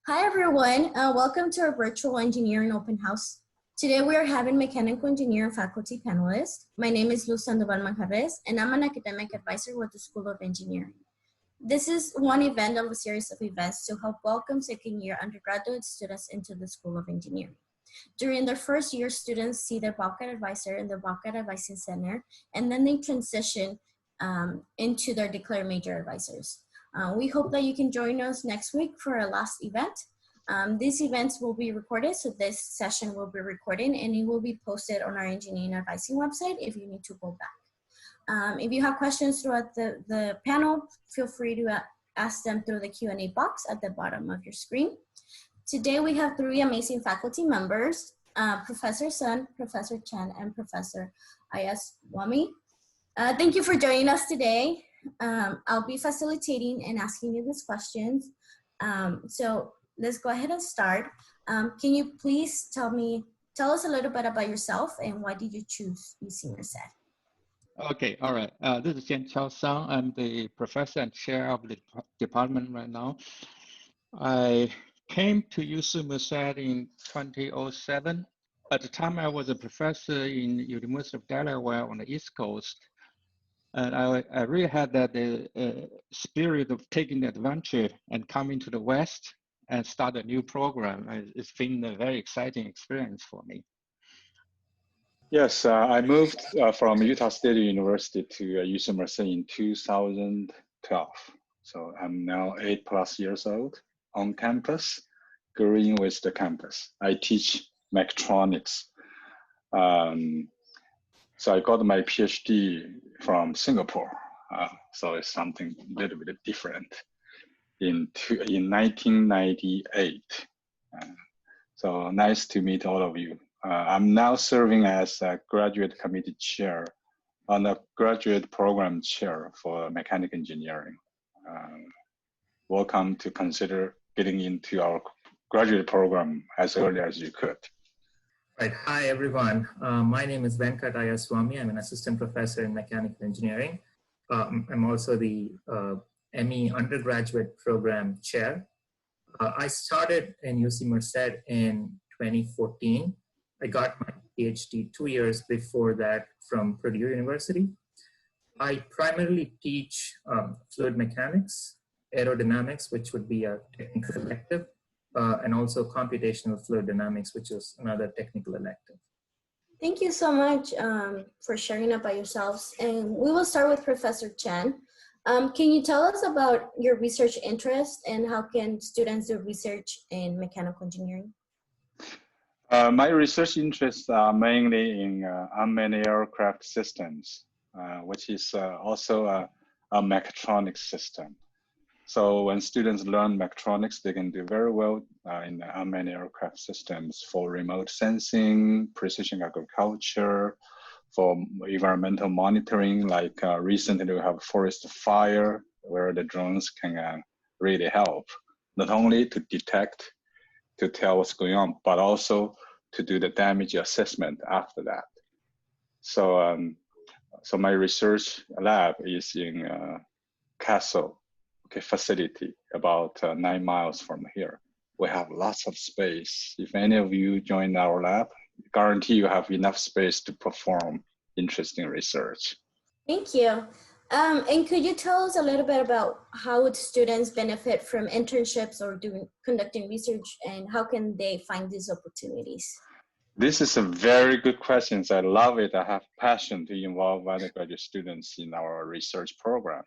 Hi everyone, welcome to our virtual engineering open house. Today we are having mechanical engineering faculty panelists. My name is Luz Sandoval Manjarres and I'm an academic advisor with the School of Engineering. This is one event of a series of events to help welcome second year undergraduate students into the School of Engineering. During their first year, students see their Bobcat Advisor in the Bobcat Advising Center, and then they transition into their declared major advisors. We hope that you can join us next week for our last event. These events will be recorded, so this session will be recorded and it will be posted on our engineering advising website if you need to go back. If you have questions throughout the panel, feel free to ask them through the Q&A box at the bottom of your screen. Today we have three amazing faculty members, Professor Sun, Professor Chen, and Professor Ayaswamy. Thank you for joining us today. I'll be facilitating and asking you these questions. So let's go ahead and start. Can you please tell us a little bit about yourself and why did you choose UC Merced? Okay, all right. This is Jianqiao Sang. I'm the professor and chair of the department right now. I came to UC Merced in 2007. At the time, I was a professor in University of Delaware on the East Coast. And I really had that spirit of taking adventure and coming to the West and start a new program. It's been a very exciting experience for me. Yes, I moved from Utah State University to UC Merced in 2012. So I'm now 8+ years old on campus, growing with the campus. I teach mechatronics. So I got my PhD from Singapore. So it's something a little bit different in 1998. So nice to meet all of you. I'm now serving as a graduate committee chair on the graduate program chair for mechanical engineering. Welcome to consider getting into our graduate program as early as you could. Right. Hi, everyone. My name is Venkat Ayaswamy. I'm an assistant professor in mechanical engineering. I'm also the ME undergraduate program chair. I started in UC Merced in 2014. I got my PhD 2 years before that from Purdue University. I primarily teach fluid mechanics, aerodynamics, which would be a technical elective, and also computational fluid dynamics, which is another technical elective. Thank you so much for sharing about yourselves. And we will start with Professor Chen. Can you tell us about your research interest and how can students do research in mechanical engineering? My research interests are mainly in unmanned aircraft systems, which is also a mechatronics system. So when students learn mechatronics, they can do very well in unmanned aircraft systems for remote sensing, precision agriculture, for environmental monitoring, like recently we have forest fire, where the drones can really help, not only to detect, to tell what's going on, but also to do the damage assessment after that. So, so my research lab is in Castle facility, about 9 miles from here. We have lots of space. If any of you join our lab, guarantee you have enough space to perform interesting research. Thank you. And could you tell us a little bit about how would students benefit from internships or conducting research, and how can they find these opportunities? This is a very good question. I love it. I have passion to involve undergraduate students in our research program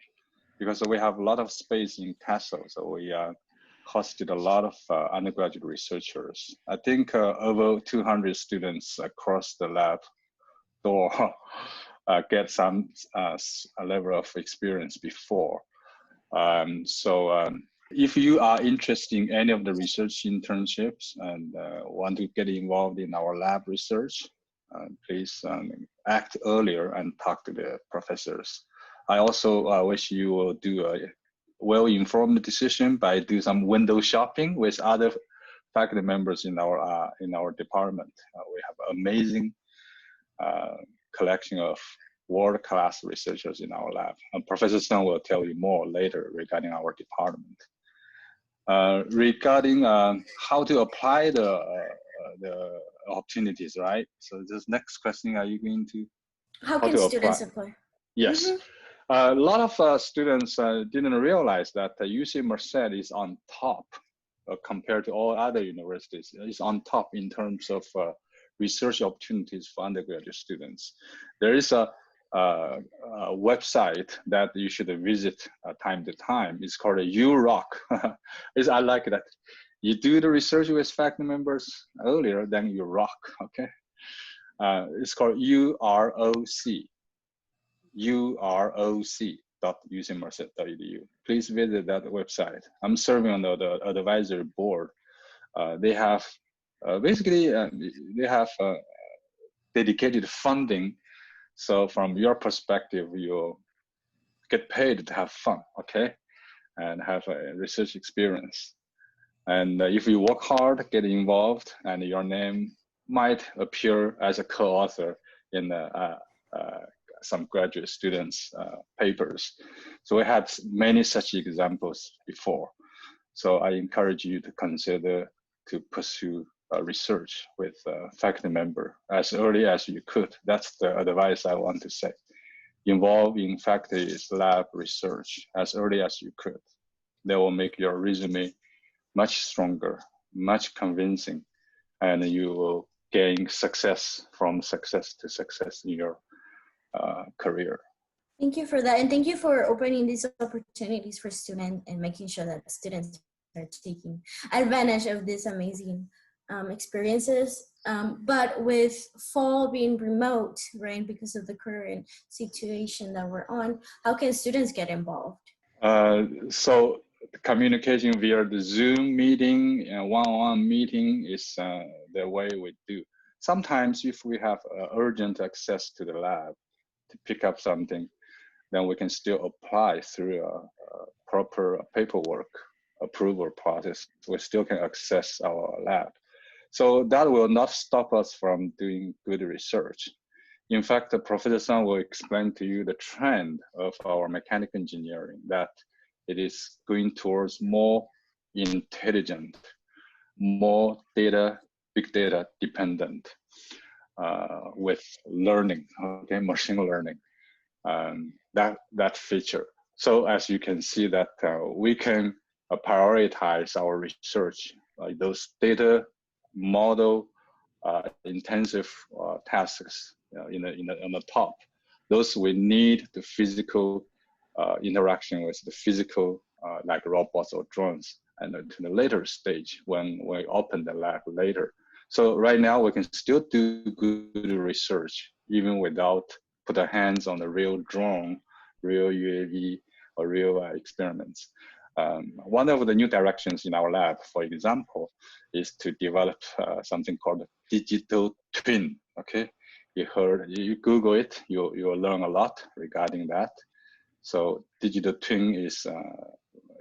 because we have a lot of space in Castle. So we hosted a lot of undergraduate researchers. I think over 200 students across the lab door get some a level of experience before. If you are interested in any of the research internships and want to get involved in our lab research, please act earlier and talk to the professors. I also wish you will do a well-informed decision by do some window shopping with other faculty members in our department. We have amazing collection of world-class researchers in our lab. And Professor Sun will tell you more later regarding our department. regarding how to apply the opportunities, right? So this next question, are you going to How can to students apply? apply? Yes. Mhm. A lot of students didn't realize that UC Merced is on top compared to all other universities. It's on top in terms of research opportunities for undergraduate students. There is a website that you should visit time to time. It's called UROC. I like that. You do the research with faculty members earlier, then you rock, okay? It's called UROC. uroc.ucmerced.edu. Please visit that website. I'm serving on the advisory board. They have they have dedicated funding. So from your perspective, you get paid to have fun, okay, and have a research experience. And if you work hard, get involved, and your name might appear as a co-author in some graduate students' papers. So we had many such examples before. So I encourage you to consider to pursue research with a faculty member as early as you could. That's the advice I want to say. Involve in faculty's lab research as early as you could. That will make your resume much stronger, much convincing, and you will gain success from success to success in your career. Thank you for that. And thank you for opening these opportunities for students and making sure that students are taking advantage of these amazing experiences. But with fall being remote, right, because of the current situation that we're on, how can students get involved? So communication via the Zoom meeting and one-on-one meeting is the way we do. Sometimes if we have urgent access to the lab to pick up something, then we can still apply through a proper paperwork approval process. We still can access our lab. So that will not stop us from doing good research. In fact, Professor Sun will explain to you the trend of our mechanical engineering, that it is going towards more intelligent, more big data dependent with learning, okay, machine learning, that feature. So as you can see that we can prioritize our research, like those data model intensive tasks on the top. Those we need the physical interaction with the physical like robots or drones, and to the later stage when we open the lab later. So right now we can still do good research even without put our hands on the real drone, real UAV, or real experiments. One of the new directions in our lab, for example, is to develop something called digital twin. Okay, you Google it, you will learn a lot regarding that. So digital twin is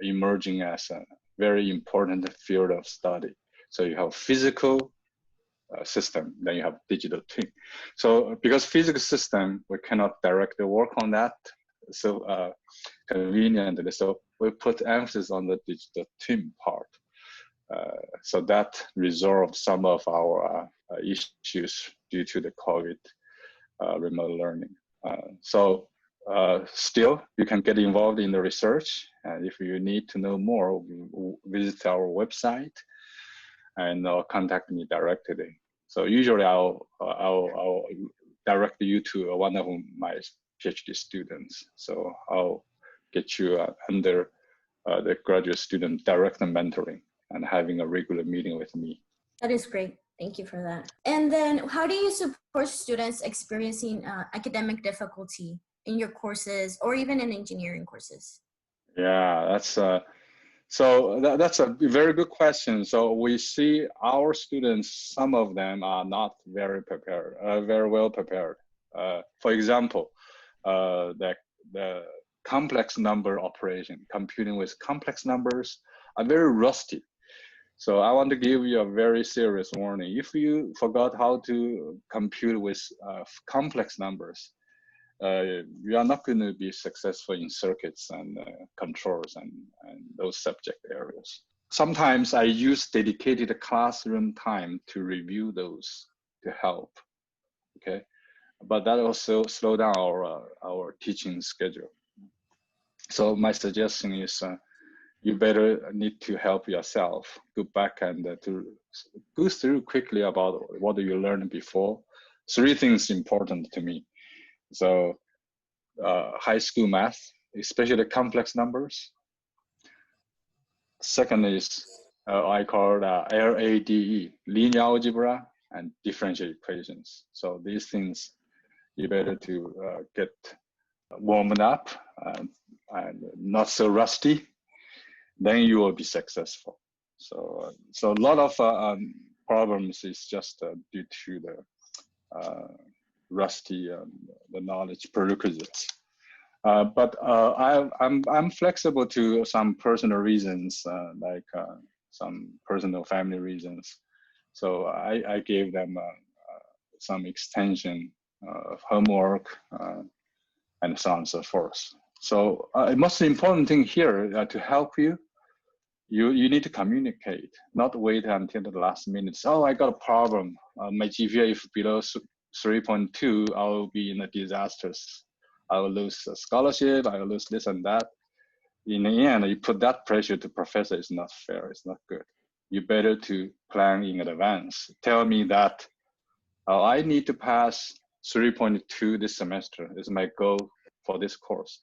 emerging as a very important field of study. So you have physical system, then you have digital twin. So because physical system, we cannot directly work on that so conveniently. So we put emphasis on the digital twin part. So that resolved some of our issues due to the COVID remote learning. Still, you can get involved in the research. And if you need to know more, visit our website and contact me directly. So usually I'll direct you to one of my PhD students. So I'll get you under the graduate student direct mentoring and having a regular meeting with me. That is great. Thank you for that. And then how do you support students experiencing academic difficulty in your courses or even in engineering courses? Yeah, that's a very good question. So we see our students, some of them are not very prepared, very well prepared. For example, the complex number operation, computing with complex numbers, are very rusty. So I want to give you a very serious warning. If you forgot how to compute with complex numbers, you are not going to be successful in circuits and controls and those subject areas. sometimes I use dedicated classroom time to review those to help, okay? But that also slow down our teaching schedule. So my suggestion is you better need to help yourself, go back and to go through quickly about what you learned before. 3 things important to me. So high school math, especially complex numbers. Second is I call it LADE, linear algebra and differential equations. So these things you better to get warmed up and not so rusty, then you will be successful. So a lot of problems is just due to the rusty the knowledge prerequisites. But I'm flexible to some personal reasons, like some personal family reasons. So I gave them some extension of homework and so on and so forth. So the most important thing here to help you, you need to communicate, not wait until the last minute. Oh, I got a problem. My GPA if below 3.2, I will be in a disaster. I will lose a scholarship, I will lose this and that. In the end, you put that pressure to professor, it's not fair, it's not good. You better to plan in advance. Tell me that I need to pass 3.2 this semester, is my goal for this course.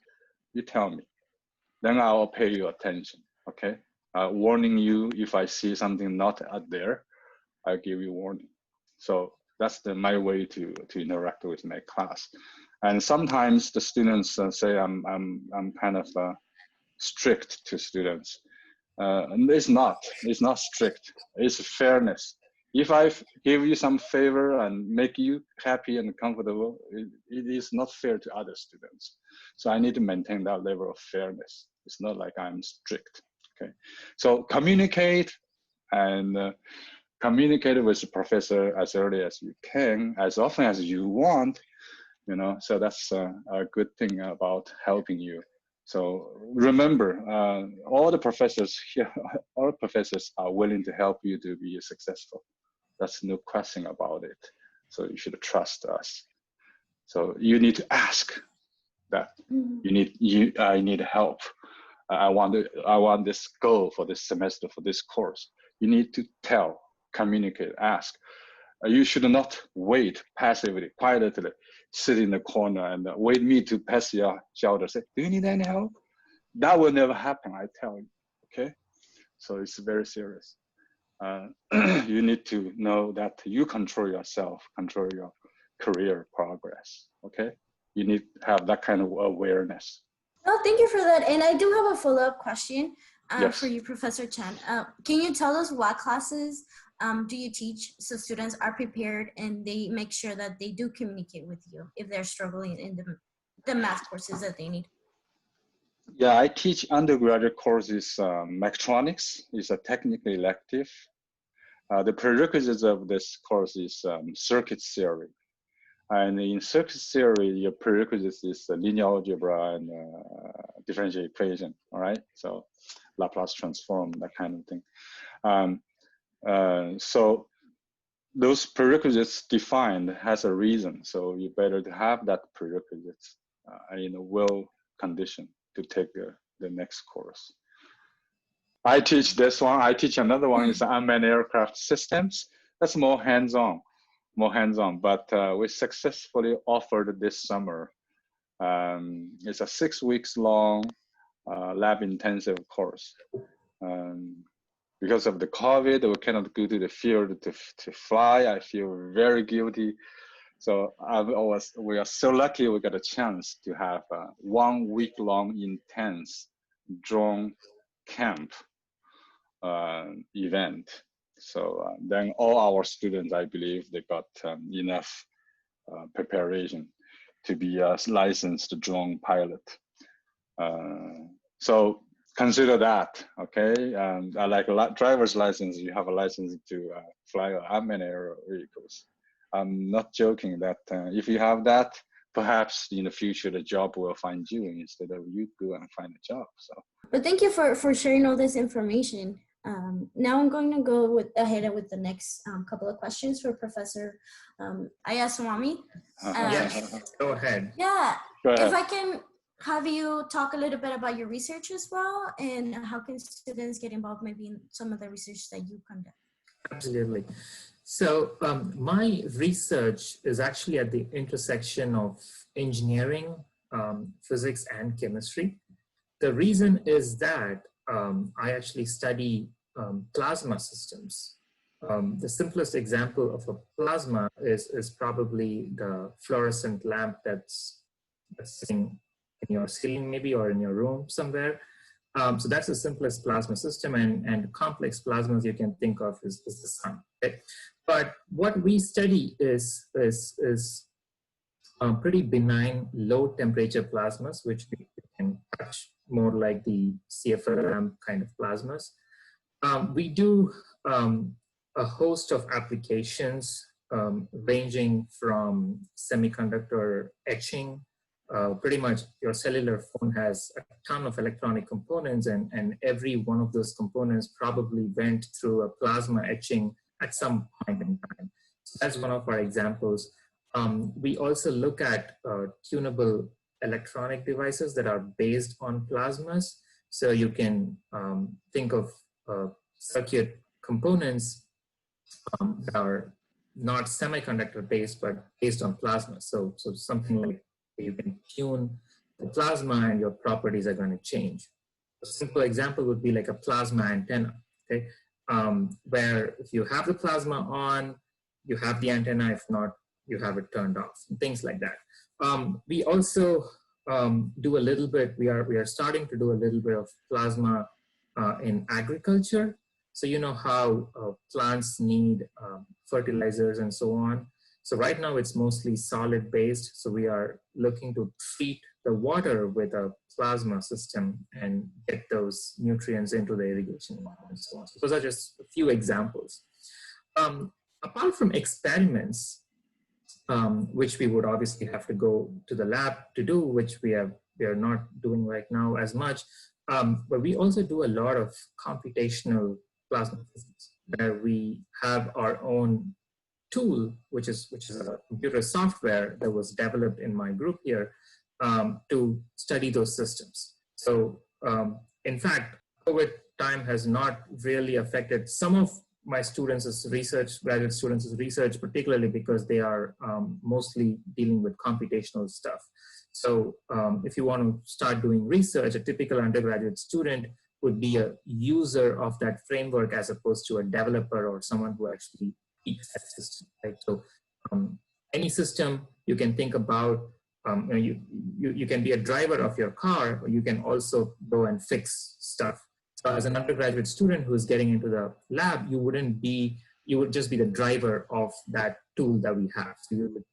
You tell me, then I will pay you attention, okay? Warning you if I see something not out there, I'll give you warning. So that's my way to interact with my class. And sometimes the students say I'm kind of strict to students. And it's not strict. It's fairness. If I give you some favor and make you happy and comfortable, it is not fair to other students. So I need to maintain that level of fairness. It's not like I'm strict. Okay. So communicate and communicate with the professor as early as you can, as often as you want. You know, so that's a good thing about helping you. So remember, all the professors here, all professors are willing to help you to be successful. That's no question about it. So you should trust us. So you need to ask that. I need help. I want this goal for this semester, for this course. You need to tell, communicate, ask. You should not wait passively, quietly, sit in the corner and wait me to pass your shoulder, say, do you need any help? That will never happen, I tell you, okay? So it's very serious. You need to know that you control yourself, control your career progress, okay? You need to have that kind of awareness. Oh, thank you for that. And I do have a follow-up question Yes. for you, Professor Chen. Can you tell us what classes do you teach so students are prepared and they make sure that they do communicate with you if they're struggling in the math courses that they need? Yeah, I teach undergraduate courses. Mechatronics is a technical elective. The prerequisites of this course is circuit theory. And in circuit theory, your prerequisites is linear algebra and differential equation, all right? So Laplace transform, that kind of thing. So those prerequisites defined has a reason. So you better to have that prerequisites in a well condition to take the next course. I teach this one. I teach another one is unmanned aircraft systems. That's more hands-on. But we successfully offered this summer. It's a 6 weeks long lab intensive course. Because of the COVID, we cannot go to the field to fly. I feel very guilty. So we are so lucky we got a chance to have a 1 week long intense drone camp event. So then all our students, I believe, they got enough preparation to be a licensed drone pilot. So consider that, okay? Like a driver's license, you have a license to fly unmanned aerial vehicles. I'm not joking that if you have that, perhaps in the future the job will find you instead of you go and find a job. So. But thank you for sharing all this information. Now I'm going to go ahead with the next couple of questions for Professor Ayaswamy. Yes, go ahead. Yeah, Go ahead. if I can have you talk a little bit about your research as well, and how can students get involved maybe in some of the research that you conduct? Absolutely. So my research is actually at the intersection of engineering, physics, and chemistry. The reason is that I actually study plasma systems. The simplest example of a plasma is probably the fluorescent lamp that's sitting in your ceiling maybe, or in your room somewhere. So that's the simplest plasma system, and complex plasmas you can think of is the sun. Okay? But what we study is pretty benign low temperature plasmas, which we can touch, more like the CFL lamp kind of plasmas. We do a host of applications ranging from semiconductor etching. Pretty much your cellular phone has a ton of electronic components, and every one of those components probably went through a plasma etching at some point in time. So that's one of our examples. We also look at tunable electronic devices that are based on plasmas. So you can think of circuit components that are not semiconductor based, but based on plasma. So something like you can tune the plasma and your properties are going to change. A simple example would be like a plasma antenna, okay? Where if you have the plasma on, you have the antenna. If not, you have it turned off, and things like that. We also do a little bit, we are starting to do a little bit of plasma in agriculture. So you know how plants need fertilizers and so on. So right now it's mostly solid based. So we are looking to treat the water with a plasma system and get those nutrients into the irrigation and so on. So those are just a few examples. Apart from experiments, which we would obviously have to go to the lab to do, which we are not doing right now as much, but we also do a lot of computational plasma physics, where we have our own tool, which is a computer software that was developed in my group here to study those systems. So in fact, COVID time has not really affected some of my students' research, graduate students' research, particularly because they are mostly dealing with computational stuff. So if you want to start doing research, a typical undergraduate student would be a user of that framework as opposed to a developer or someone who actually speaks that system, right? So any system you can think about, you can be a driver of your car, or you can also go and fix stuff. So as an undergraduate student who is getting into the lab, you would just be the driver of that tool that we have. So you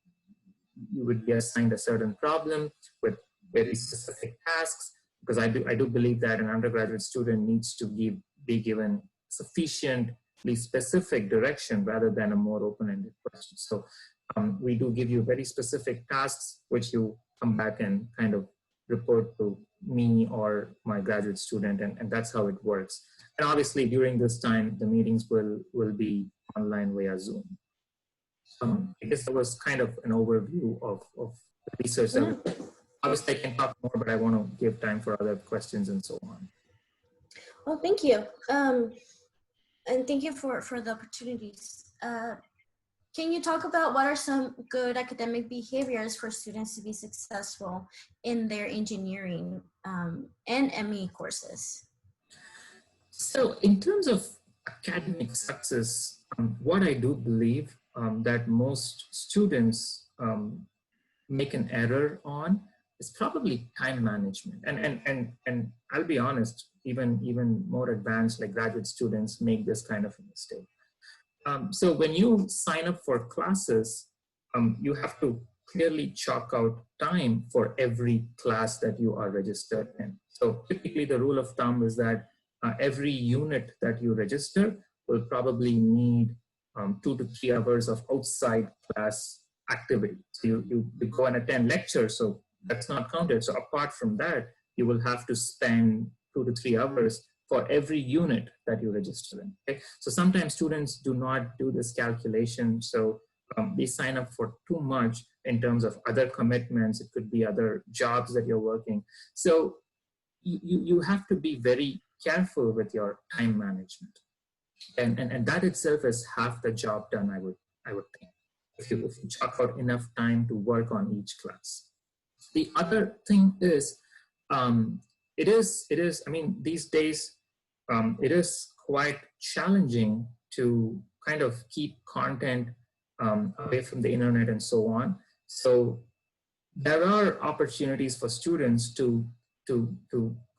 would be assigned a certain problem with very specific tasks, because I do believe that an undergraduate student needs to be given sufficiently specific direction rather than a more open-ended question. So we do give you very specific tasks, which you come back and kind of report to me or my graduate student, and that's how it works. And obviously during this time, the meetings will be online via Zoom. I guess that was kind of an overview of the research. Obviously I can talk more, but I want to give time for other questions and so on. Well, thank you. And thank you for the opportunities. Can you talk about what are some good academic behaviors for students to be successful in their engineering and ME courses? So in terms of academic success, what I do believe that most students make an error on is probably time management. And I'll be honest, even more advanced, like graduate students make this kind of a mistake. So when you sign up for classes, you have to clearly chalk out time for every class that you are registered in. So typically the rule of thumb is that every unit that you register will probably need 2 to 3 hours of outside class activity. So you go and attend lectures, so that's not counted. So apart from that, you will have to spend 2 to 3 hours for every unit that you register in. Okay? So sometimes students do not do this calculation, so they sign up for too much in terms of other commitments. It could be other jobs that you're working. So you have to be very careful with your time management. And that itself is half the job done, I would think, if you chalk out enough time to work on each class. The other thing is, it is, I mean, these days, it is quite challenging to kind of keep content away from the internet and so on. So there are opportunities for students to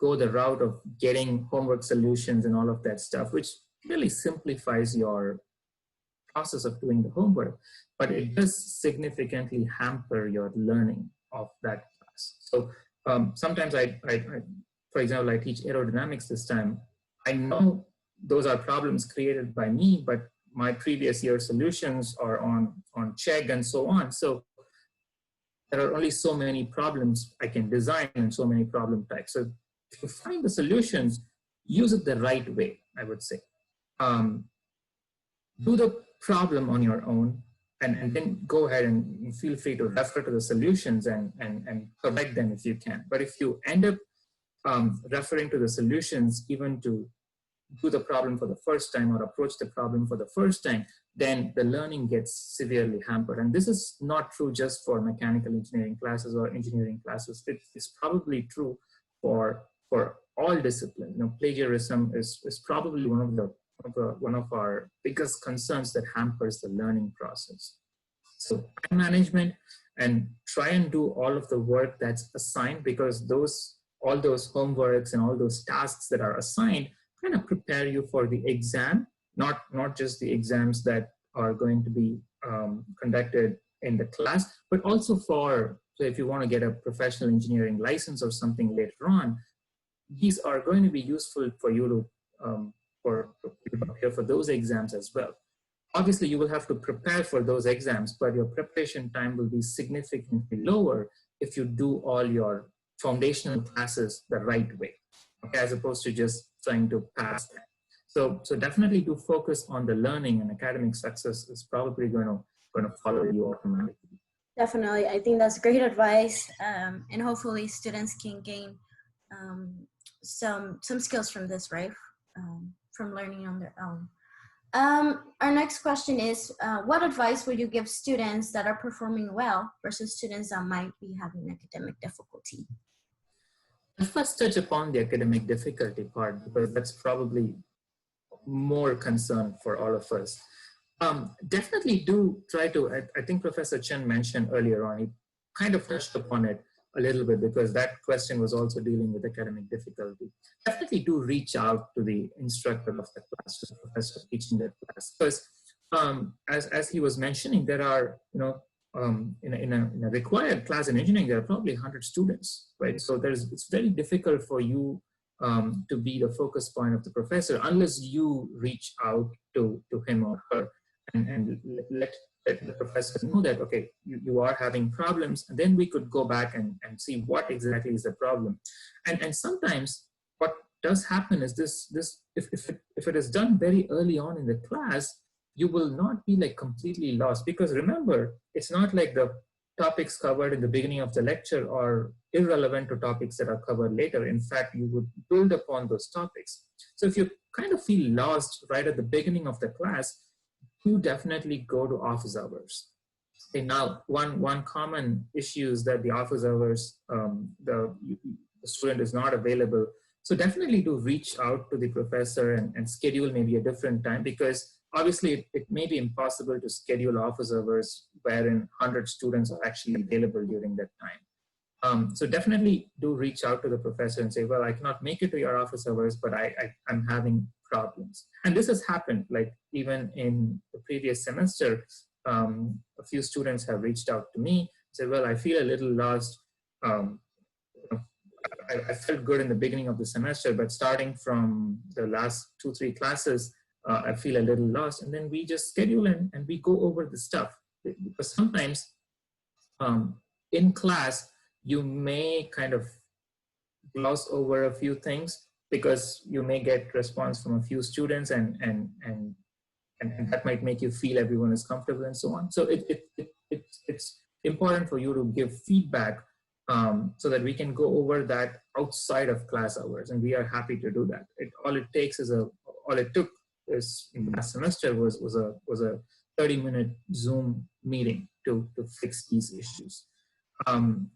go the route of getting homework solutions and all of that stuff, which really simplifies your process of doing the homework, but it does significantly hamper your learning of that class. So sometimes I, for example, I teach aerodynamics this time. I know those are problems created by me, but my previous year solutions are on Chegg and so on. So there are only so many problems I can design and so many problem types. So if you find the solutions, use it the right way, I would say. Do the problem on your own, and then go ahead and feel free to refer to the solutions and correct them if you can. But if you end up referring to the solutions even to do the problem for the first time or approach the problem for the first time, then the learning gets severely hampered. And this is not true just for mechanical engineering classes or engineering classes. It's probably true for all disciplines. You know, plagiarism is probably one of our biggest concerns that hampers the learning process. So time management, and try and do all of the work that's assigned, because all those homeworks and all those tasks that are assigned kind of prepare you for the exam, not just the exams that are going to be conducted in the class, but also so if you want to get a professional engineering license or something later on, these are going to be useful for you to prepare for those exams as well. Obviously, you will have to prepare for those exams, but your preparation time will be significantly lower if you do all your foundational classes the right way, okay, as opposed to just trying to pass them. So definitely do focus on the learning, and academic success is probably going to follow you automatically. Definitely, I think that's great advice, and hopefully students can gain some skills from this, right? From learning on their own. Our next question is, what advice would you give students that are performing well versus students that might be having academic difficulty? I'll first touch upon the academic difficulty part, because that's probably more concern for all of us. Definitely do try to, I think Professor Chen mentioned earlier on, he kind of touched upon it a little bit, because that question was also dealing with academic difficulty. Definitely do reach out to the instructor of the class, to the professor teaching that class, because as he was mentioning, there are, in a required class in engineering, there are probably 100 students, right? So it's very difficult for you to be the focus point of the professor unless you reach out to him or her and let the professor know that, okay, you are having problems, and then we could go back and see what exactly is the problem. And sometimes what does happen is this if it is done very early on in the class, you will not be like completely lost, because remember, it's not like the topics covered in the beginning of the lecture are irrelevant to topics that are covered later. In fact, you would build upon those topics. So if you kind of feel lost right at the beginning of the class, you definitely go to office hours. Okay, now, one common issue is that the office hours, the student is not available. So definitely do reach out to the professor and schedule maybe a different time, because obviously it may be impossible to schedule office hours wherein 100 students are actually available during that time. So definitely do reach out to the professor and say, well, I cannot make it to your office hours, but I'm having problems. And this has happened, like even in the previous semester, a few students have reached out to me, said, well, I feel a little lost. I felt good in the beginning of the semester, but starting from the last 2-3 classes, I feel a little lost. And then we just schedule and we go over the stuff. Because sometimes in class, you may kind of gloss over a few things, because you may get response from a few students and that might make you feel everyone is comfortable and so on. So it's important for you to give feedback so that we can go over that outside of class hours, and we are happy to do that. All it took is in last semester was a 30-minute Zoom meeting to fix these issues.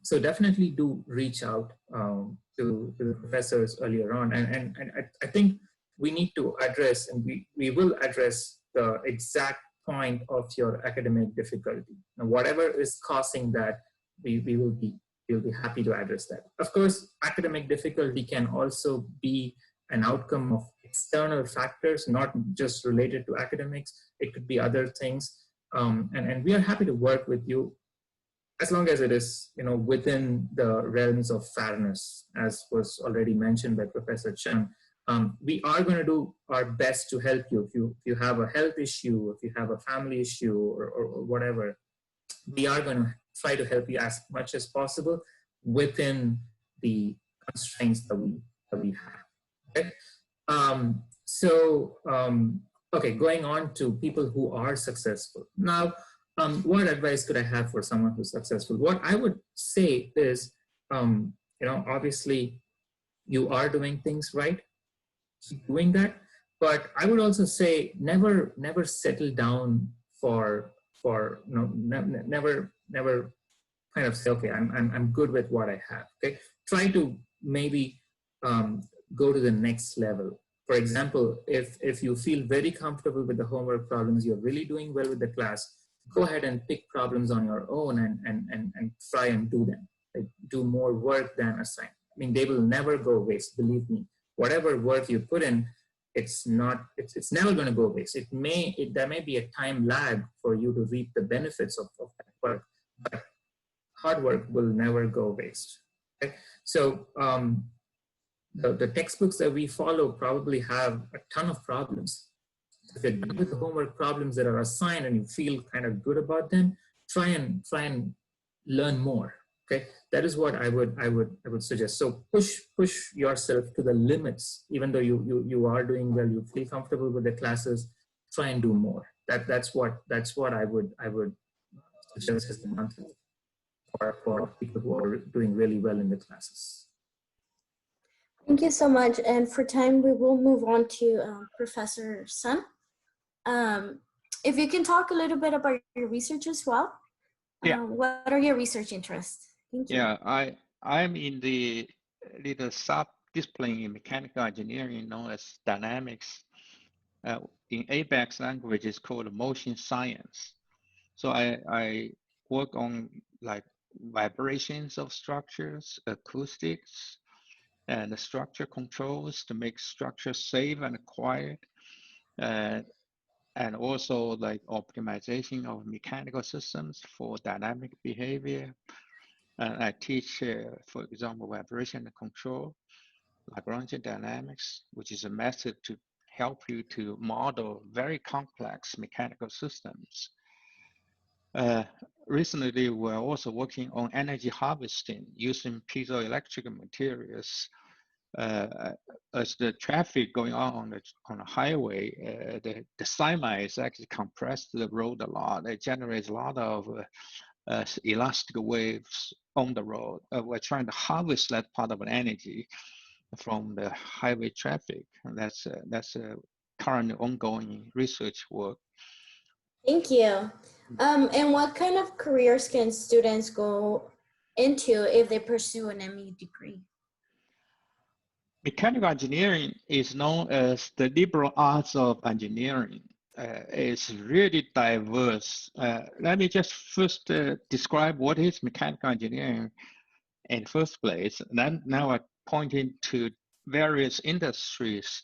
So definitely do reach out to the professors earlier on, and I think we need to address, and we will address the exact point of your academic difficulty. Now, whatever is causing that, we'll be happy to address that. Of course, academic difficulty can also be an outcome of external factors, not just related to academics. It could be other things, and we are happy to work with you as long as it is, within the realms of fairness, as was already mentioned by Professor Chen. We are going to do our best to help you. If you have a health issue, if you have a family issue, or whatever, we are going to try to help you as much as possible within the constraints that we have. Okay? Okay, going on to people who are successful. Now, what advice could I have for someone who's successful? What I would say is, obviously you are doing things right, keep doing that, but I would also say never settle down never kind of say, okay, I'm good with what I have. Okay, try to maybe go to the next level. For example, if you feel very comfortable with the homework problems, you're really doing well with the class, go ahead and pick problems on your own and try and do them. Like, do more work than assigned. I mean, they will never go waste, believe me. Whatever work you put in, it's never going to go waste. There may be a time lag for you to reap the benefits of that work, but hard work will never go waste. Okay? So the textbooks that we follow probably have a ton of problems. If you're done with the homework problems that are assigned and you feel kind of good about them, try and learn more. Okay, that is what I would suggest. So push yourself to the limits. Even though you are doing well, you feel comfortable with the classes, try and do more. That's what I would suggest as the mantra for people who are doing really well in the classes. Thank you so much. And for time, we will move on to Professor Sun. If you can talk a little bit about your research as well. Yeah. What are your research interests? Thank you. Yeah, I'm in the little sub-discipline in mechanical engineering known as dynamics. In ABAC language, it's called motion science. So I work on like vibrations of structures, acoustics, and the structure controls to make structures safe and quiet. And also like optimization of mechanical systems for dynamic behavior. And I teach, for example, vibration control, Lagrangian dynamics, which is a method to help you to model very complex mechanical systems. Recently, we're also working on energy harvesting using piezoelectric materials. As the traffic going on the highway, the semi is actually compressed the road a lot. It generates a lot of elastic waves on the road. We're trying to harvest that part of an energy from the highway traffic, and that's a current ongoing research work. Thank you. And what kind of careers can students go into if they pursue an ME degree? Mechanical engineering is known as the liberal arts of engineering. It's really diverse. Let me just first describe what is mechanical engineering in the first place. Then now I'm pointing to various industries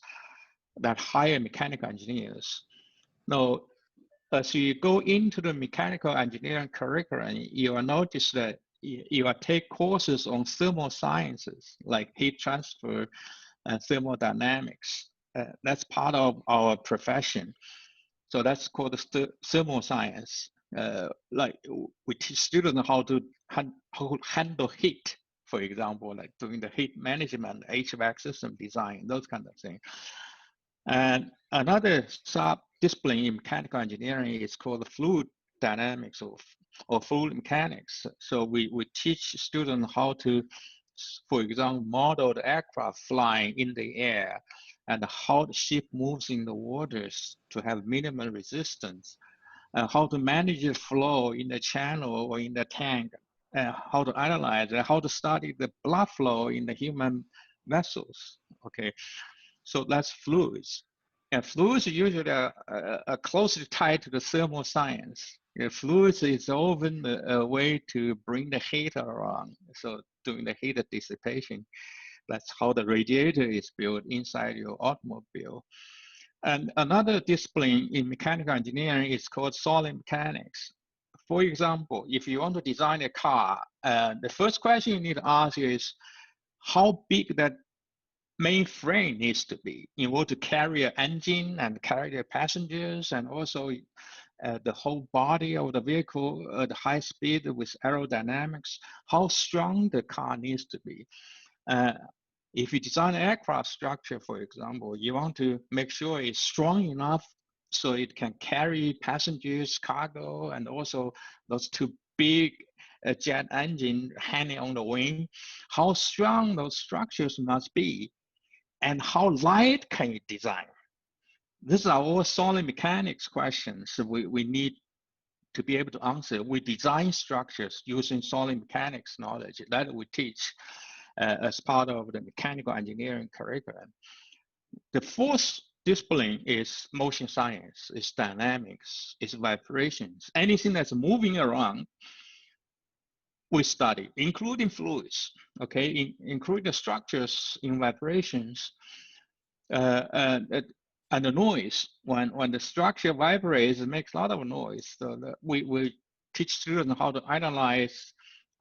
that hire mechanical engineers. Now, as you go into the mechanical engineering curriculum, you will notice that you will take courses on thermal sciences like heat transfer and thermodynamics. That's part of our profession. So that's called thermal science. Like we teach students how to handle heat for example, like doing the heat management, HVAC system design, those kind of things. And another sub-discipline in mechanical engineering is called fluid dynamics or fluid mechanics. So we teach students how to, for example, model the aircraft flying in the air and how the ship moves in the waters to have minimal resistance, and how to manage the flow in the channel or in the tank, and how to analyze and how to study the blood flow in the human vessels. Okay, so that's fluids. And fluids usually are closely tied to the thermal science. Fluids is often a way to bring the heat around. So doing the heat dissipation, that's how the radiator is built inside your automobile. And another discipline in mechanical engineering is called solid mechanics. For example, if you want to design a car, the first question you need to ask is how big that main frame needs to be in order to carry an engine and carry the passengers, and also the whole body of the vehicle at high speed with aerodynamics, how strong the car needs to be. If you design an aircraft structure, for example, you want to make sure it's strong enough so it can carry passengers, cargo, and also those two big jet engine hanging on the wing. How strong those structures must be, and how light can you design? These are all solid mechanics questions we need to be able to answer. We design structures using solid mechanics knowledge that we teach as part of the mechanical engineering curriculum. The fourth discipline is motion science, it's dynamics, it's vibrations. Anything that's moving around, we study, including fluids, okay, including the structures in vibrations and the noise. When the structure vibrates, it makes a lot of noise. So we teach students how to analyze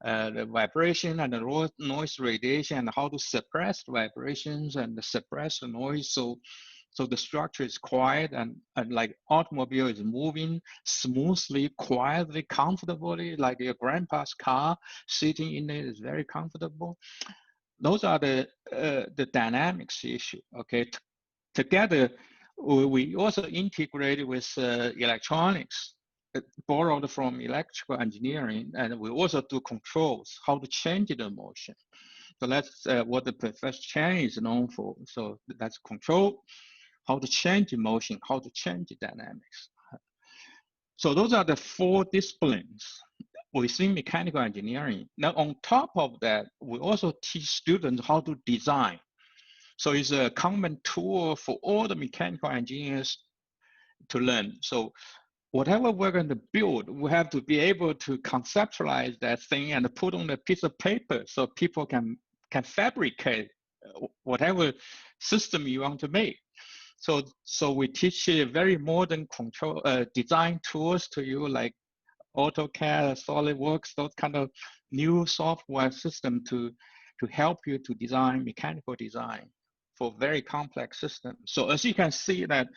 the vibration and the noise radiation, and how to suppress the vibrations and suppress the noise. So the structure is quiet and like automobile is moving smoothly, quietly, comfortably, like your grandpa's car sitting in it is very comfortable. Those are the dynamics issue, okay? Together, we also integrate with electronics, borrowed from electrical engineering, and we also do controls, how to change the motion. So that's what the Professor Chen is known for. So that's control, how to change motion, how to change dynamics. So those are the four disciplines within mechanical engineering. Now on top of that, we also teach students how to design. So it's a common tool for all the mechanical engineers to learn. So whatever we're going to build, we have to be able to conceptualize that thing and put on a piece of paper so people can fabricate whatever system you want to make. So we teach very modern control design tools to you, like AutoCAD, SolidWorks, those kind of new software system to help you to design mechanical design for very complex systems. So as you can see that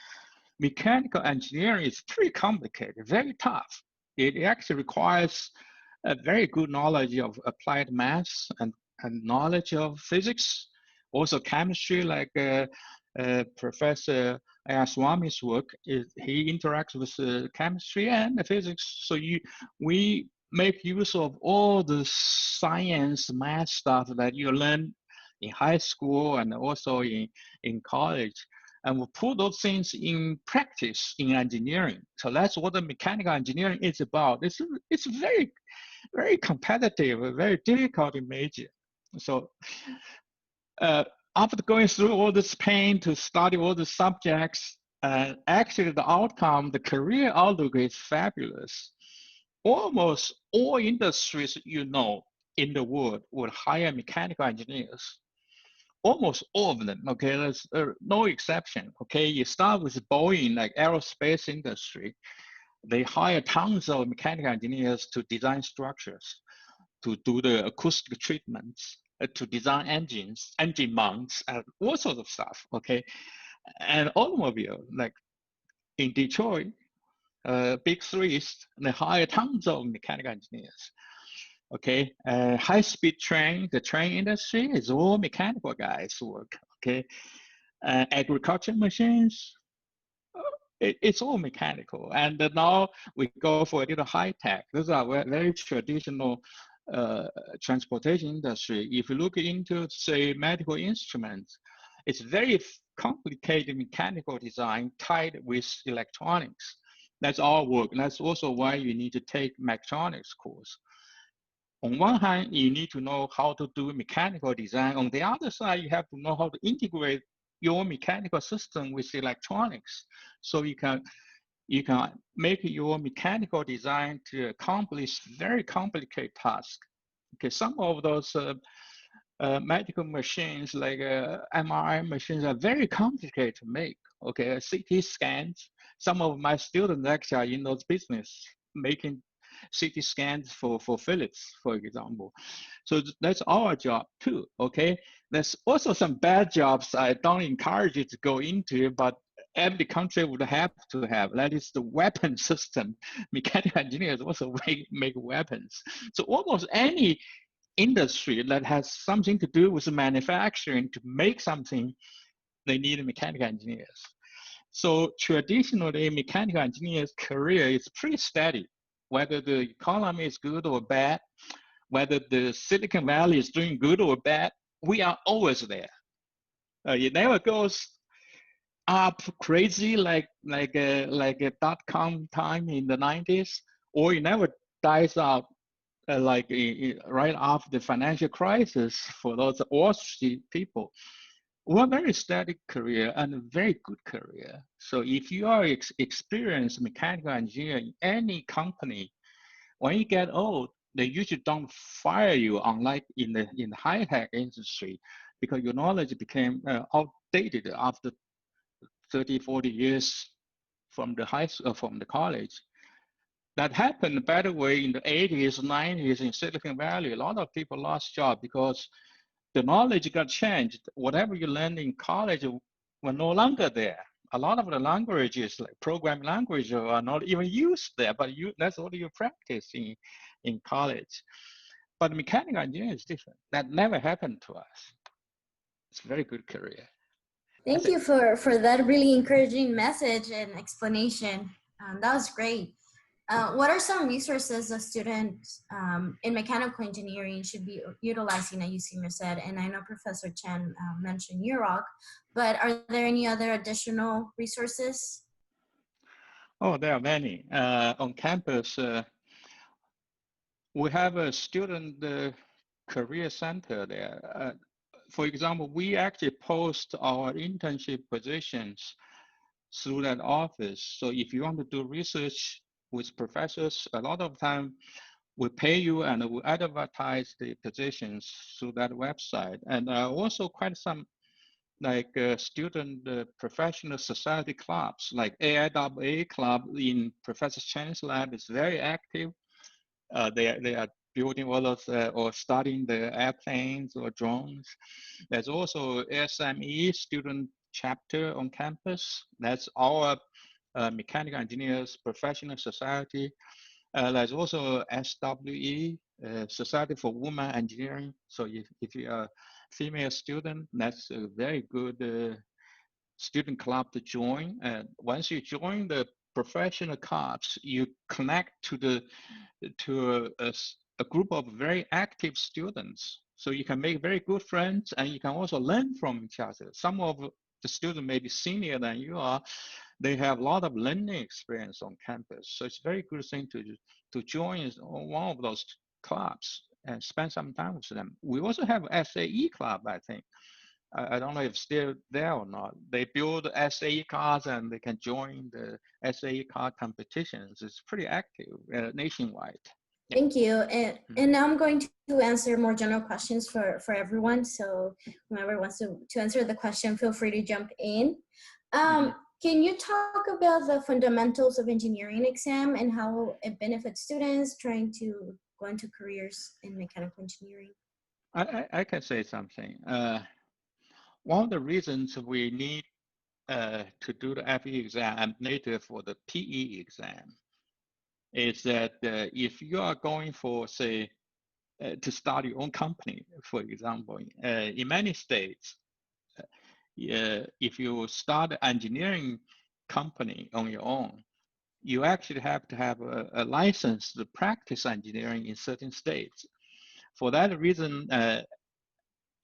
mechanical engineering is pretty complicated, very tough. It actually requires a very good knowledge of applied maths and knowledge of physics, also chemistry, like Professor Ayaswami's work. He interacts with chemistry and physics. So we make use of all the science, math stuff that you learn in high school and also in college. And we put those things in practice in engineering. So that's what the mechanical engineering is about. It's very, very competitive, very difficult major. So after going through all this pain to study all the subjects, actually the outcome, the career outlook is fabulous. Almost all industries in the world would hire mechanical engineers. Almost all of them, okay, there's no exception, okay? You start with Boeing, like aerospace industry, they hire tons of mechanical engineers to design structures, to do the acoustic treatments, to design engines, engine mounts, and all sorts of stuff, okay? And automobile, like in Detroit, Big Three, they hire tons of mechanical engineers. Okay, high-speed train, the train industry is all mechanical guys work. Okay, agriculture machines, it's all mechanical. And now we go for a little high tech. Those are very traditional transportation industry. If you look into, say, medical instruments, it's very complicated mechanical design tied with electronics. That's all work. That's also why you need to take mechatronics course. On one hand, you need to know how to do mechanical design. On the other side, you have to know how to integrate your mechanical system with electronics, so you can make your mechanical design to accomplish very complicated tasks. Okay, some of those medical machines like MRI machines are very complicated to make. Okay, CT scans. Some of my students actually are in those business making CT scans for Philips, for example. So that's our job too, okay? There's also some bad jobs I don't encourage you to go into, but every country would have to have. That is the weapon system. Mechanical engineers also make weapons. So almost any industry that has something to do with manufacturing to make something, they need mechanical engineers. So traditionally, mechanical engineers' career is pretty steady. Whether the economy is good or bad, whether the Silicon Valley is doing good or bad, we are always there. It never goes up crazy like a dot-com time in the 90s, or it never dies out right after the financial crisis for those Wall Street people. Well, very steady career and a very good career. So if you are experienced mechanical engineer in any company, when you get old, they usually don't fire you, unlike in the high-tech industry, because your knowledge became outdated after 30, 40 years from the college. That happened, by the way, in the 80s, 90s in Silicon Valley. A lot of people lost jobs because the knowledge got changed. Whatever you learned in college were no longer there. A lot of the languages, like programming languages, are not even used there, but that's what you practice in college. But mechanical engineering is different. That never happened to us. It's a very good career. Thank you for that really encouraging message and explanation. That was great. What are some resources a student in mechanical engineering should be utilizing at UC Merced? And I know Professor Chen mentioned UROC, but are there any other additional resources? Oh, there are many. On campus, we have a student career center there. For example, we actually post our internship positions through that office. So if you want to do research with professors, a lot of time we pay you and we advertise the positions through that website. And also quite some like student professional society clubs, like AIAA club in Professor Chen's lab is very active. They are building all of or studying the airplanes or drones. There's also SME student chapter on campus. That's our mechanical engineers professional society. There's also SWE, Society for Women Engineering. So if you are a female student, that's a very good student club to join. And once you join the professional clubs, you connect to a group of very active students. So you can make very good friends, and you can also learn from each other. Some of the students may be senior than you are. They have a lot of learning experience on campus. So it's a very good thing to join one of those clubs and spend some time with them. We also have SAE club, I think. I don't know if still there or not. They build SAE cars and they can join the SAE car competitions. It's pretty active nationwide. Thank you. And now I'm going to answer more general questions for everyone. So whoever wants to answer the question, feel free to jump in. Can you talk about the fundamentals of engineering exam and how it benefits students trying to go into careers in mechanical engineering? I can say something. One of the reasons we need to do the FE exam and later for the PE exam is that if you are going for, say, to start your own company, for example. In many states, if you start an engineering company on your own, you actually have to have a license to practice engineering in certain states. For that reason,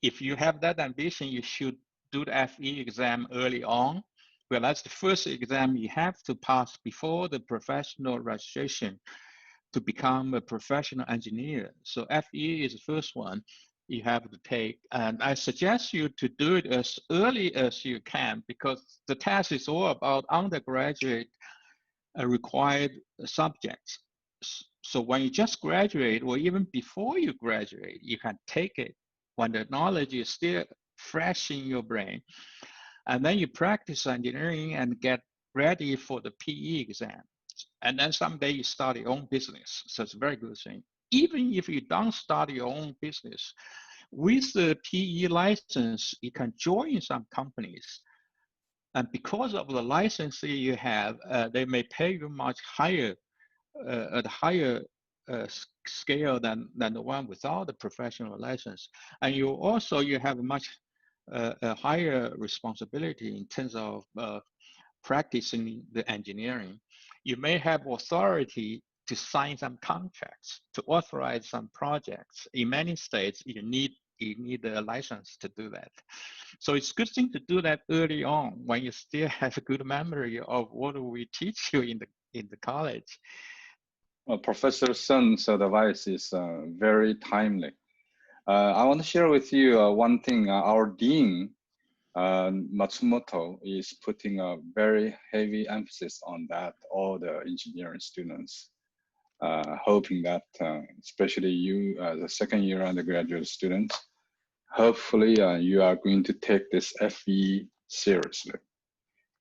if you have that ambition, you should do the FE exam early on. Well, that's the first exam you have to pass before the professional registration to become a professional engineer. So FE is the first one you have to take. And I suggest you to do it as early as you can, because the test is all about undergraduate required subjects. So when you just graduate, or even before you graduate, you can take it when the knowledge is still fresh in your brain. And then you practice engineering and get ready for the PE exam. And then someday you start your own business. So it's a very good thing. Even if you don't start your own business, with the PE license, you can join some companies. And because of the license you have, they may pay you much higher, at a higher scale than the one without the professional license. And you have much a higher responsibility in terms of practicing the engineering. You may have authority to sign some contracts, to authorize some projects. In many states, you need a license to do that. So it's a good thing to do that early on when you still have a good memory of what we teach you in the college. Well, Professor Sun's advice is very timely. I want to share with you one thing. Our dean, Matsumoto, is putting a very heavy emphasis on that, all the engineering students, hoping that especially you as a second-year undergraduate student, hopefully you are going to take this FE seriously.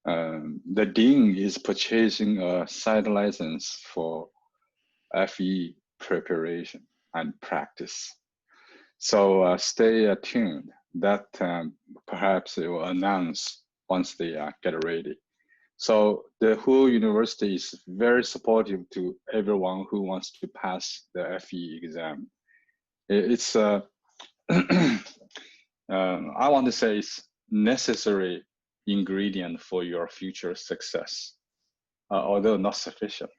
The dean is purchasing a side license for FE preparation and practice. So stay tuned. That perhaps it will announce once they get ready. So the whole university is very supportive to everyone who wants to pass the FE exam. It's I want to say it's necessary ingredient for your future success, although not sufficient.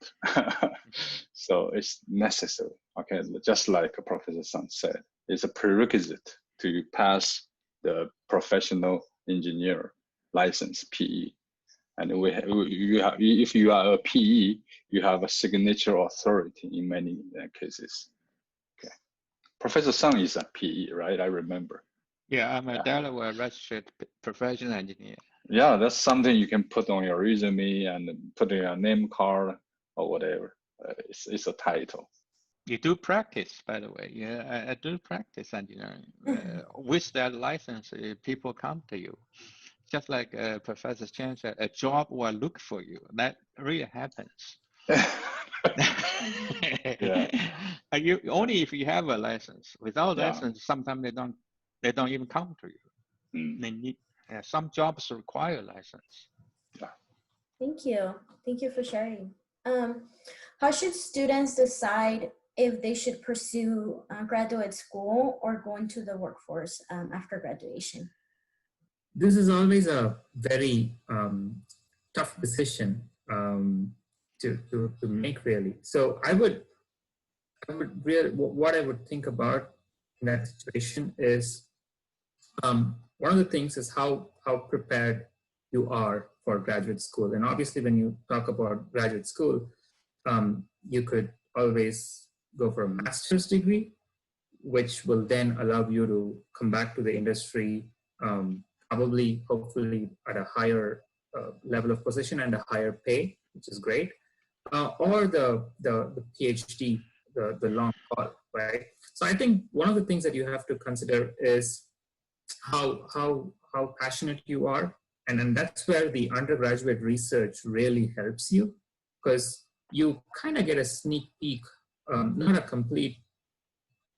So it's necessary. Okay, just like Professor Sun said, it's a prerequisite to pass the professional engineer license, PE. And if you are a PE, you have a signature authority in many cases. Okay, Professor Sun is a PE, right? I remember. Yeah, I'm a Delaware registered professional engineer. Yeah, that's something you can put on your resume and put in your name card or whatever. It's a title. You do practice, by the way. Yeah, I do practice engineering. With that license, people come to you. Just like Professor Chen said, a job will look for you. That really happens. Yeah. You only if you have a license. Without Yeah. license, sometimes they don't even come to you. Mm. They need some jobs require license. Yeah. Thank you for sharing. How should students decide if they should pursue graduate school or go into the workforce after graduation? This is always a very tough decision to make, really. So what I would think about in that situation is one of the things is how prepared you are for graduate school. And obviously, when you talk about graduate school, you could always go for a master's degree, which will then allow you to come back to the industry, probably, hopefully, at a higher level of position and a higher pay, which is great, or the PhD, the long haul, right? So I think one of the things that you have to consider is how passionate you are, and that's where the undergraduate research really helps you, because you kind of get a sneak peek, not a complete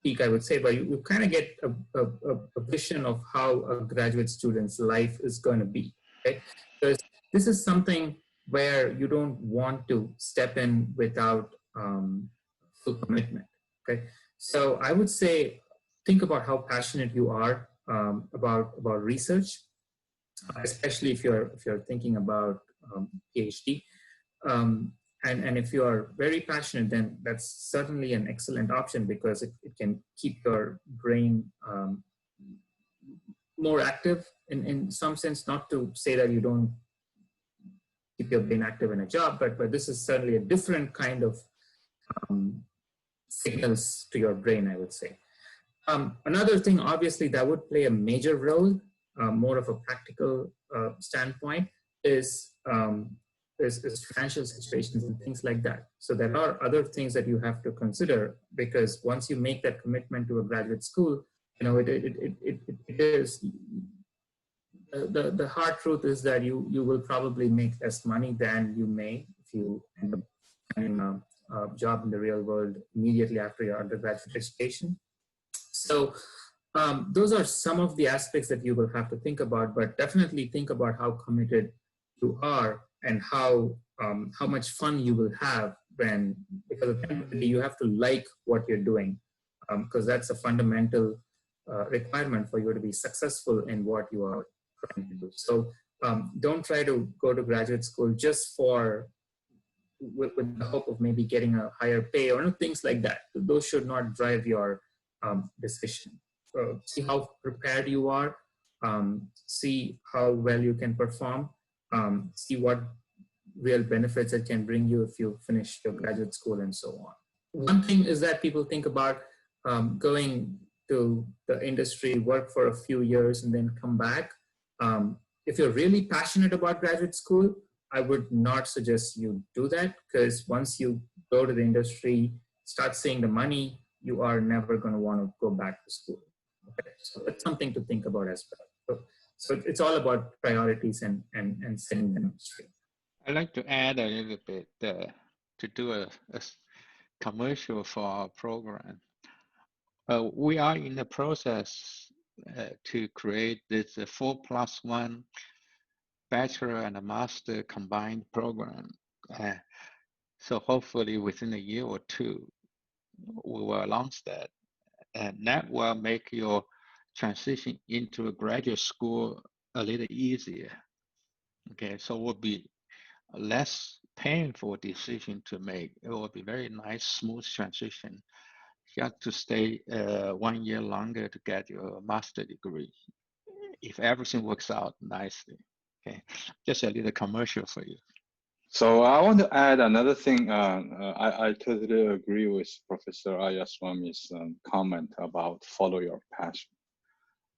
peak, I would say, but you kind of get a vision of how a graduate student's life is going to be, okay? Because this is something where you don't want to step in without full commitment, okay? So I would say, think about how passionate you are about research, especially if you're thinking about PhD. And if you are very passionate, then that's certainly an excellent option because it can keep your brain more active in some sense. Not to say that you don't keep your brain active in a job, but this is certainly a different kind of signals to your brain, I would say. Another thing, obviously, that would play a major role, more of a practical standpoint, is financial situations and things like that. So there are other things that you have to consider, because once you make that commitment to a graduate school, you know, it is, the hard truth is that you will probably make less money than you may if you end up finding a job in the real world immediately after your undergraduate education. So those are some of the aspects that you will have to think about, but definitely think about how committed you are and how much fun you will have because at the end of the day, you have to like what you're doing, because that's a fundamental requirement for you to be successful in what you are trying to do. So don't try to go to graduate school just with the hope of maybe getting a higher pay or things like that. Those should not drive your decision. See how prepared you are, see how well you can perform, see what real benefits it can bring you if you finish your graduate school and so on. One thing is that people think about going to the industry, work for a few years and then come back. If you're really passionate about graduate school, I would not suggest you do that, because once you go to the industry, start seeing the money, you are never going to want to go back to school. Okay? So that's something to think about as well. So it's all about priorities and setting them straight. I'd like to add a little bit to do a commercial for our program. We are in the process to create this 4+1 bachelor and a master combined program. So hopefully within a year or two, we will launch that. And that will make your transition into a graduate school a little easier. Okay, so it will be a less painful decision to make. It will be very nice, smooth transition. You have to stay 1 year longer to get your master degree, if everything works out nicely. Okay, just a little commercial for you. So I want to add another thing. I totally agree with Professor Ayaswamy's comment about follow your passion.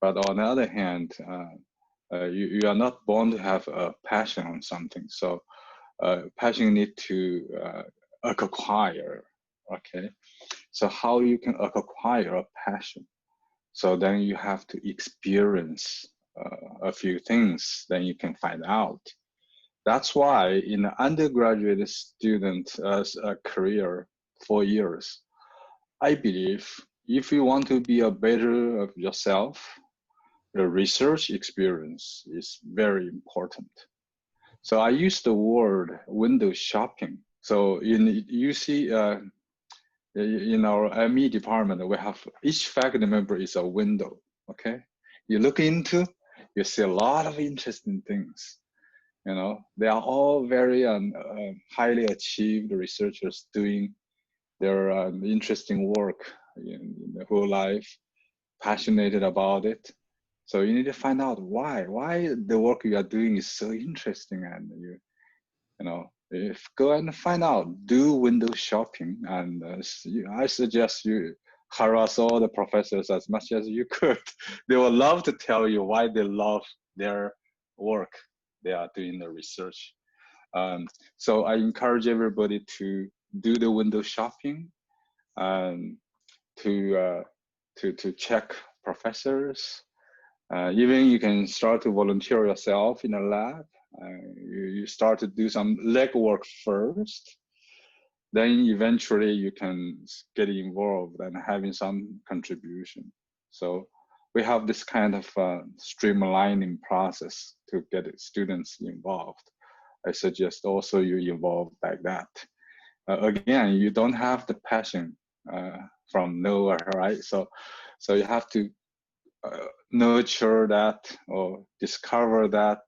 But on the other hand, you are not born to have a passion on something. So passion need to acquire, okay? So how you can acquire a passion? So then you have to experience a few things, then you can find out. That's why in the undergraduate student career, 4 years, I believe if you want to be a better of yourself, the research experience is very important. So I use the word window shopping. So you see in our ME department, we have each faculty member is a window, okay? You look into, you see a lot of interesting things. You know, they are all very highly achieved researchers doing their interesting work in the whole life, passionate about it. So you need to find out why the work you are doing is so interesting, and you know, if go and find out, do window shopping, and I suggest you harass all the professors as much as you could. They will love to tell you why they love their work they are doing the research. So I encourage everybody to do the window shopping, to check professors. Even you can start to volunteer yourself in a lab. You start to do some legwork first. Then eventually you can get involved and having some contribution. So we have this kind of streamlining process to get students involved. I suggest also you involve like that. Again, you don't have the passion. from nowhere, right? So you have to nurture that or discover that,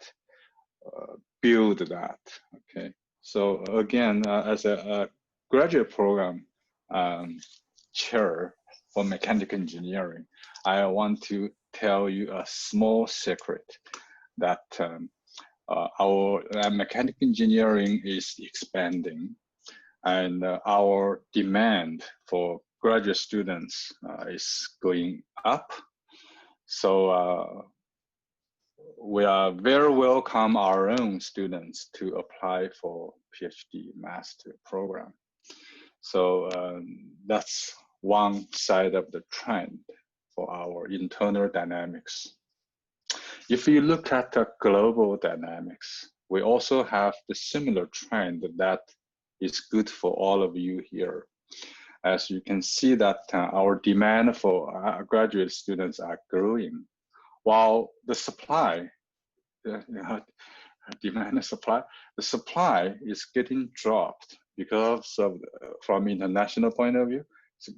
build that. Okay. So again, as a graduate program chair for mechanical engineering, I want to tell you a small secret that our mechanical engineering is expanding, and our demand for graduate students is going up. So we are very welcome our own students to apply for PhD master program. So that's one side of the trend for our internal dynamics. If you look at the global dynamics, we also have the similar trend that is good for all of you here. As you can see that our demand for graduate students are growing, while the supply, demand and supply, the supply is getting dropped because of, from international point of view,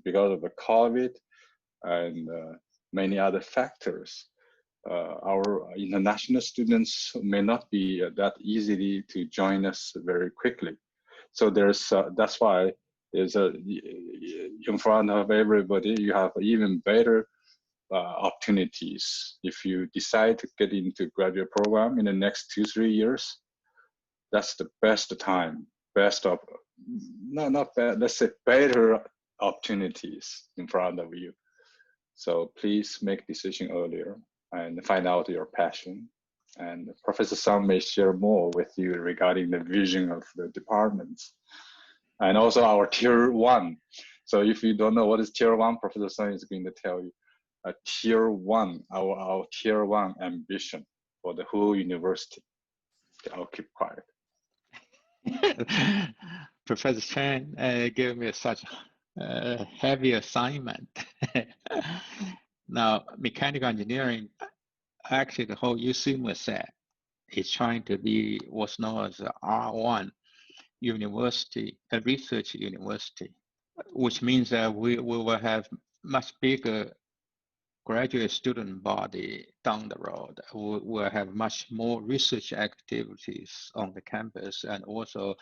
because of the COVID and many other factors. Our international students may not be that easily to join us very quickly. So there's that's why there's in front of everybody, you have even better opportunities. If you decide to get into graduate program in the next 2-3 years, that's the best time, best of, not bad, let's say better opportunities in front of you. So please make decision earlier and find out your passion. And Professor Sung may share more with you regarding the vision of the departments and also our tier 1. So if you don't know what is tier 1, Professor Sung is going to tell you tier 1, our tier 1 ambition for the whole university. Okay, I'll keep quiet. Professor Chen gave me such a heavy assignment. Now, mechanical engineering, actually the whole UC Merced is trying to be what's known as a R1 university, a research university, which means that we will have much bigger graduate student body down the road. We'll have much more research activities on the campus, and also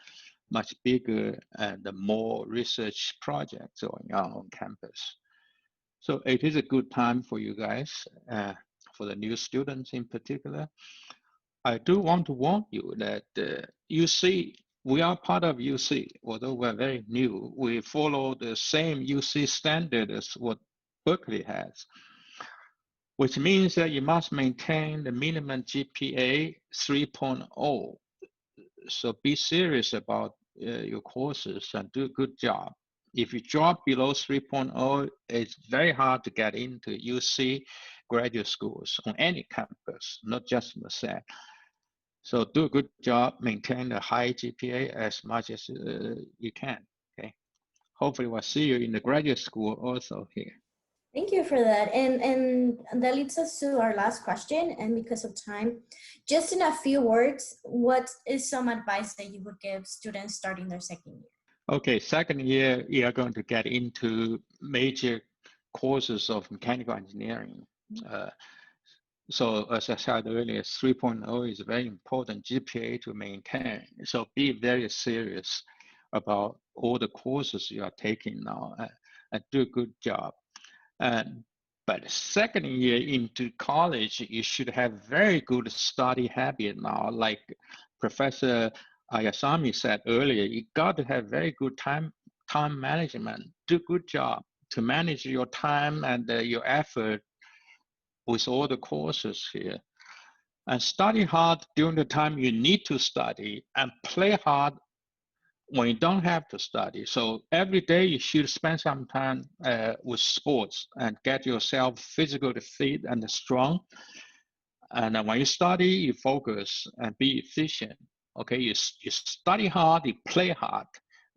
much bigger and more research projects going on campus. So it is a good time for you guys, for the new students in particular. I do want to warn you that UC, we are part of UC, although we're very new. We follow the same UC standard as what Berkeley has, which means that you must maintain the minimum GPA 3.0. So be serious about your courses and do a good job. If you drop below 3.0, it's very hard to get into UC graduate schools on any campus, not just Merced. So do a good job, maintain a high GPA as much as you can, okay? Hopefully we'll see you in the graduate school also here. Thank you for that. And that leads us to our last question. And because of time, just in a few words, what is some advice that you would give students starting their second year? Okay, second year, you are going to get into major courses of mechanical engineering. So as I said earlier, 3.0 is a very important GPA to maintain. So be very serious about all the courses you are taking now and do a good job. But second year into college, you should have very good study habit now. Like Professor Ayasami said earlier, you got to have very good time management. Do a good job to manage your time and your effort with all the courses here. And study hard during the time you need to study, and play hard when you don't have to study. So every day you should spend some time with sports and get yourself physically fit and strong. And when you study, you focus and be efficient. Okay, you study hard, you play hard,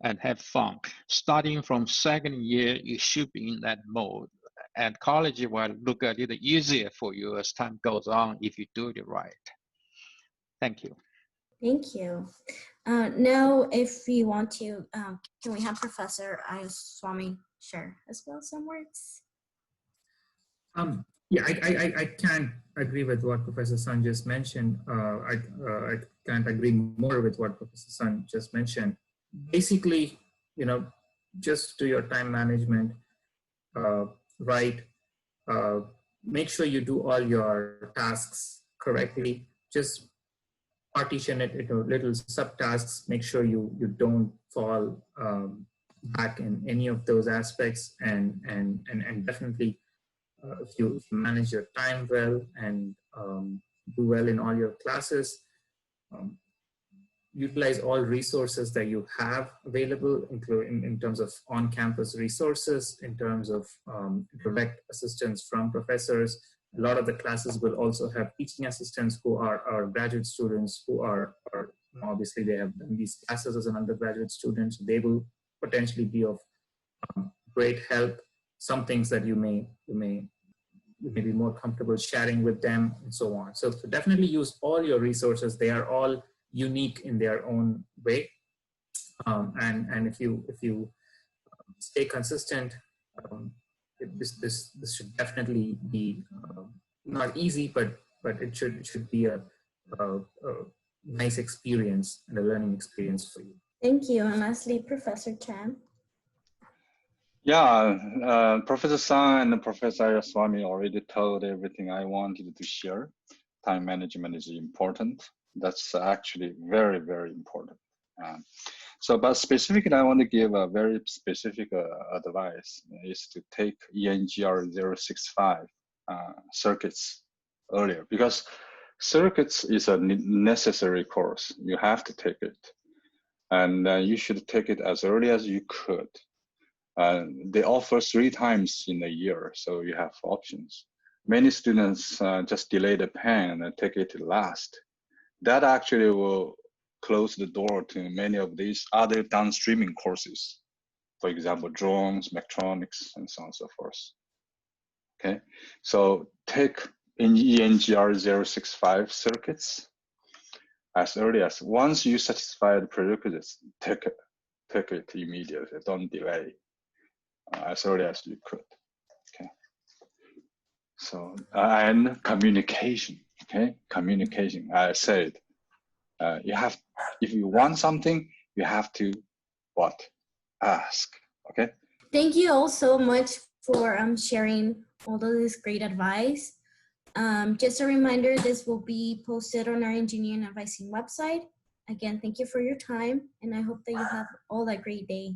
and have fun. Starting from second year, you should be in that mode. And college will look a little easier for you as time goes on if you do it right. Thank you. Thank you. Now, if we want to, can we have Professor Ayaswamy share as well some words? Yeah, I can't agree with what Professor Sun just mentioned. I can't agree more with what Professor Sun just mentioned. Basically, just do your time management right. Make sure you do all your tasks correctly. Just partition it into little subtasks. Make sure you don't fall back in any of those aspects, and definitely if you manage your time well and do well in all your classes, utilize all resources that you have available, including in terms of on-campus resources, in terms of direct assistance from professors. A lot of the classes will also have teaching assistants who are graduate students who are obviously they have done these classes as an undergraduate student, so they will potentially be of great help. Some things that you may be more comfortable sharing with them and so on. So definitely use all your resources. They are all unique in their own way. And if you stay consistent, this should definitely be not easy, but it should be a nice experience and a learning experience for you. Thank you. And lastly, Professor Chan. Yeah, Professor Sun and Professor Ayaswamy already told everything I wanted to share. Time management is important. That's actually very, very important. But specifically, I want to give a very specific advice is to take ENGR 065 circuits earlier, because circuits is a necessary course. You have to take it, and you should take it as early as you could. They offer 3 times in a year, so you have options. Many students just delay the pen and take it last. That actually will close the door to many of these other downstreaming courses. For example, drones, mechatronics, and so on and so forth. Okay, so take in ENGR 065 circuits as early as once you satisfy the prerequisites, take it immediately. Don't delay. As early as you could. Okay. So and communication. Okay, communication. I said you have, if you want something, you have to what? Ask. Okay. Thank you all so much for sharing all of this great advice. Just a reminder, this will be posted on our engineering advising website. Again, thank you for your time, and I hope that you have all a great day.